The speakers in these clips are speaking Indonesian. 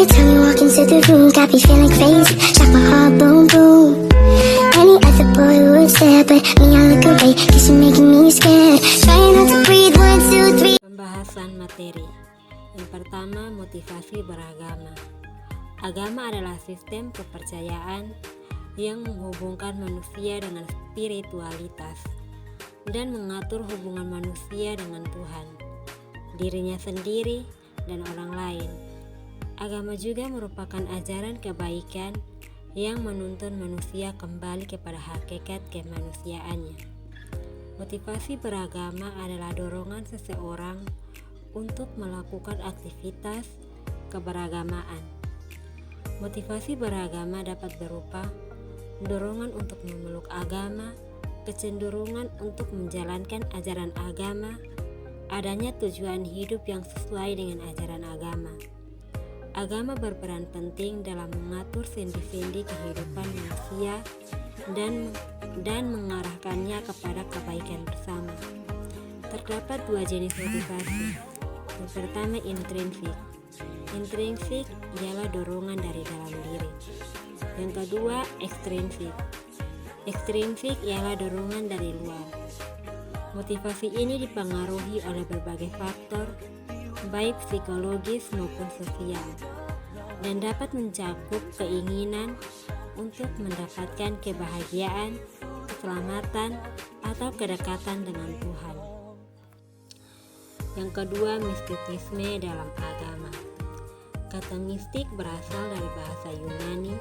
time you walk into the room, got me feeling crazy, shot my heart boom boom. Any other boy would stare, but me I look away, cause you're making me scared. Trying not to breathe, 1, 2, 3. Pembahasan materi. Yang pertama, motivasi beragama. Agama adalah sistem kepercayaan yang menghubungkan manusia dengan spiritualitas dan mengatur hubungan manusia dengan Tuhan, dirinya sendiri, dan orang lain. Agama juga merupakan ajaran kebaikan yang menuntun manusia kembali kepada hakikat kemanusiaannya. Motivasi beragama adalah dorongan seseorang untuk melakukan aktivitas keberagamaan. Motivasi beragama dapat berupa dorongan untuk memeluk agama, kecenderungan untuk menjalankan ajaran agama, adanya tujuan hidup yang sesuai dengan ajaran agama. Agama berperan penting dalam mengatur sendi-sendi kehidupan manusia dan mengarahkannya kepada kebaikan bersama. Terdapat dua jenis motivasi. Yang pertama, intrinsik. Intrinsik ialah dorongan dari dalam diri. Yang kedua, ekstrinsik. Ekstrinsik ialah dorongan dari luar. Motivasi ini dipengaruhi oleh berbagai faktor, baik psikologis maupun sosial, dan dapat mencakup keinginan untuk mendapatkan kebahagiaan, keselamatan, atau kedekatan dengan Tuhan. Yang kedua, mistisisme dalam agama. Kata mistik berasal dari bahasa Yunani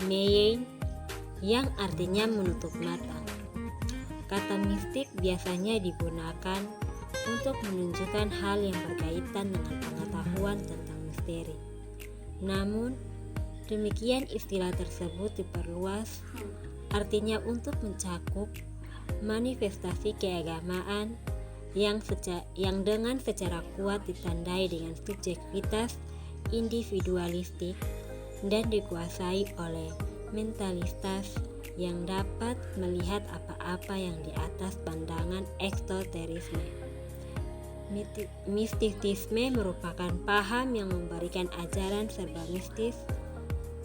meien, yang artinya menutup mata. Kata mistik biasanya digunakan untuk menunjukkan hal yang berkaitan dengan pengetahuan tentang misteri. Namun, demikian istilah tersebut diperluas artinya untuk mencakup manifestasi keagamaan yang dengan secara kuat ditandai dengan subjektivitas individualistik dan dikuasai oleh mentalitas yang dapat melihat apa-apa yang di atas pandangan eksoterisme. Mistisisme merupakan paham yang memberikan ajaran serba mistis.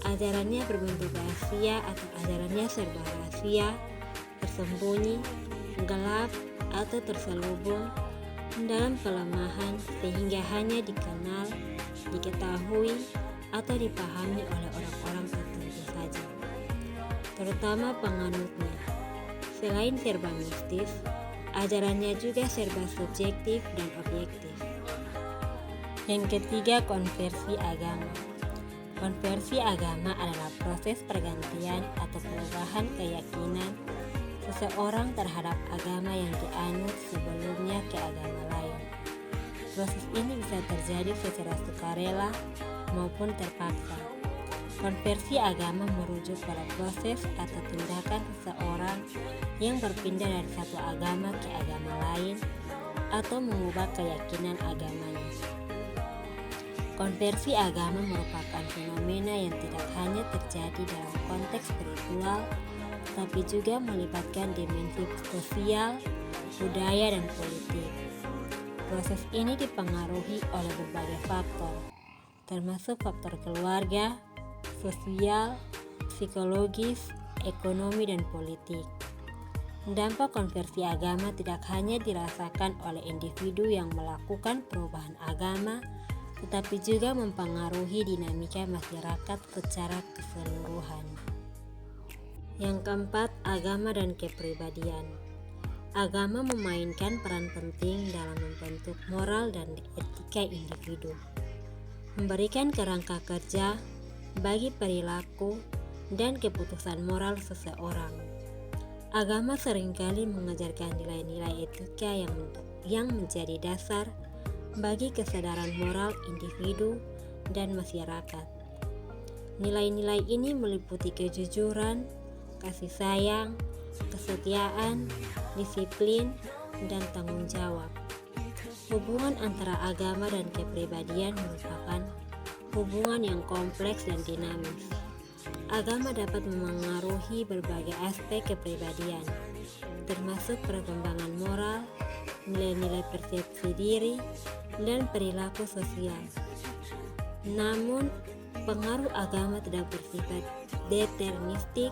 Ajarannya berbentuk rahasia atau ajarannya serba rahasia, tersembunyi, gelap, atau terselubung dalam kelemahan sehingga hanya dikenal, diketahui, atau dipahami oleh orang-orang tertentu saja, terutama penganutnya. Selain serba mistis, ajarannya juga serba subjektif dan objektif. Yang ketiga, konversi agama. Konversi agama adalah proses pergantian atau perubahan keyakinan seseorang terhadap agama yang dianut sebelumnya ke agama lain. Proses ini bisa terjadi secara sukarela maupun terpaksa. Konversi agama merujuk pada proses atau tindakan seseorang yang berpindah dari satu agama ke agama lain atau mengubah keyakinan agamanya. Konversi agama merupakan fenomena yang tidak hanya terjadi dalam konteks spiritual, tapi juga melibatkan dimensi sosial, budaya, dan politik. Proses ini dipengaruhi oleh berbagai faktor, termasuk faktor keluarga, sosial, psikologis, ekonomi, dan politik. Dampak konversi agama tidak hanya dirasakan oleh individu yang melakukan perubahan agama, tetapi juga mempengaruhi dinamika masyarakat secara keseluruhan. Yang keempat, agama dan kepribadian. Agama memainkan peran penting dalam membentuk moral dan etika individu, memberikan kerangka kerja bagi perilaku dan keputusan moral seseorang. Agama seringkali mengajarkan nilai-nilai etika yang menjadi dasar bagi kesadaran moral individu dan masyarakat. Nilai-nilai ini meliputi kejujuran, kasih sayang, kesetiaan, disiplin, dan tanggung jawab. Hubungan antara agama dan kepribadian merupakan hubungan yang kompleks dan dinamis. Agama dapat memengaruhi berbagai aspek kepribadian, termasuk perkembangan moral, nilai-nilai persepsi diri, dan perilaku sosial. Namun, Pengaruh agama tidak bersifat deterministik.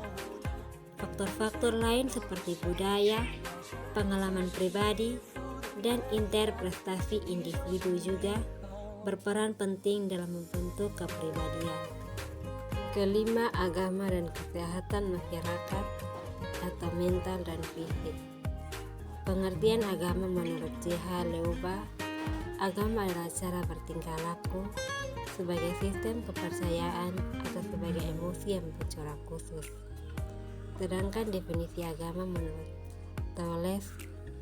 Faktor-faktor lain seperti budaya, pengalaman pribadi, dan interpretasi individu juga berperan penting dalam membentuk kepribadian. Kelima, agama dan kesehatan masyarakat atau mental dan fisik. Pengertian agama menurut C.H. Leuba, agama adalah cara bertingkah laku sebagai sistem kepercayaan atau sebagai emosi yang bercorak khusus. Sedangkan definisi agama menurut Tholes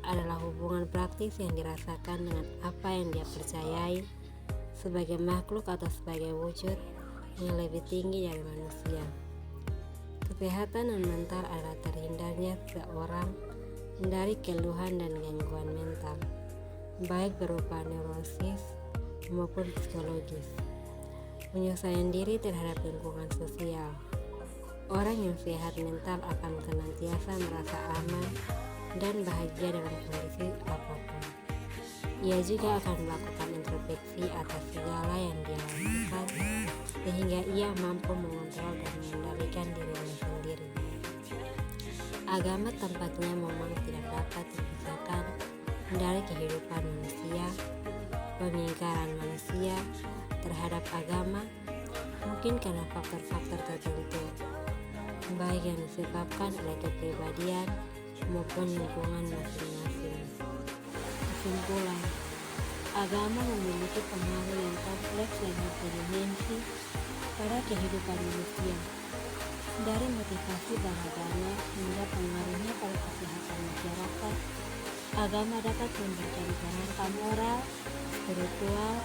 adalah hubungan praktis yang dirasakan dengan apa yang dia percayai sebagai makhluk atau sebagai wujud yang lebih tinggi dari manusia. Kesehatan dan mental adalah terhindarnya seseorang dari keluhan dan gangguan mental, baik berupa neurosis maupun psikologis. Penyelesaian diri terhadap lingkungan sosial. Orang yang sehat mental akan senantiasa merasa aman dan bahagia dalam kondisi apapun. Ia juga akan melakukan introspeksi atas segala yang dia lakukan sehingga ia mampu mengontrol dan mengendalikan dirinya sendiri. Agama tampaknya memang tidak dapat dipisahkan dari kehidupan manusia. Pengingkaran manusia terhadap agama mungkin karena faktor-faktor tertentu, baik yang disebabkan oleh kepribadian maupun lingkungan masing-masing. Kesimpulan, agama memiliki pengaruh yang kompleks dan berdimensi pada kehidupan manusia, dari motivasi beragama hingga pengaruhnya pada kesehatan masyarakat. Agama dapat memberikan kerangka moral, spiritual,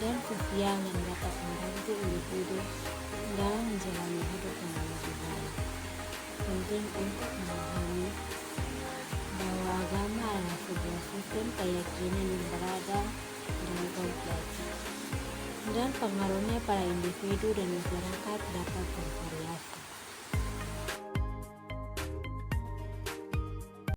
dan sosial yang dapat membantu individu dalam menjalani hidup yang lebih baik. Penting untuk memahami bahwa agama adalah sebuah sistem keyakinan yang berada dalam kompleks, dan pengaruhnya pada individu dan masyarakat dapat bervariasi.